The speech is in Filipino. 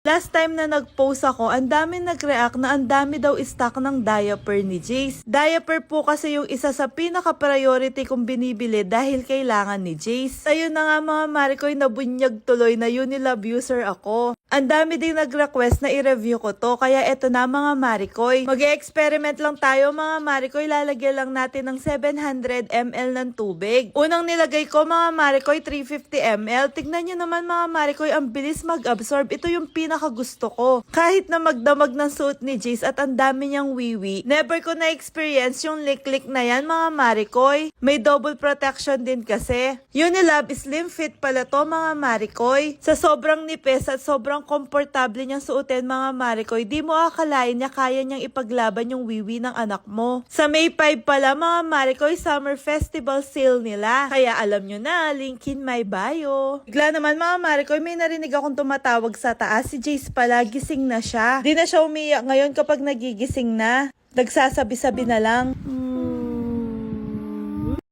Last time na nag-post ako, ang dami nag-react na ang dami daw stock ng diaper ni Jace. Diaper po kasi yung isa sa pinaka-priority kong binibili dahil kailangan ni Jace. Ayun na nga mga Marikoy, nabunyag tuloy na Unilab user ako. Ang dami ding nag-request na i-review ko to, kaya eto na mga Marikoy. Mag-e-experiment lang tayo mga Marikoy, lalagyan lang natin ng 700 ml ng tubig. Unang nilagay ko mga Marikoy, 350 ml. Tignan nyo naman mga Marikoy, ang bilis mag-absorb. Ito yung pinakagusto ko. Kahit na magdamag ng suot ni Jace at ang dami niyang wiwi, never ko na-experience yung lick-lick na yan mga Marikoy. May double protection din kasi. Unilab Slim Fit pala to mga Marikoy. Sa sobrang nipis at sobrang komportable niyang suotin mga Marikoy, di mo akalain niya kaya niyang ipaglaban yung wiwi ng anak mo. Sa May 5 pala mga Marikoy, Summer Festival sale nila. Kaya alam nyo na, link in my bio. Bigla naman mga Marikoy, may narinig akong tumatawag sa taas. Si Jace pala, gising na siya. Di na siya umiyak ngayon kapag nagigising na. Nagsasabi-sabi na lang,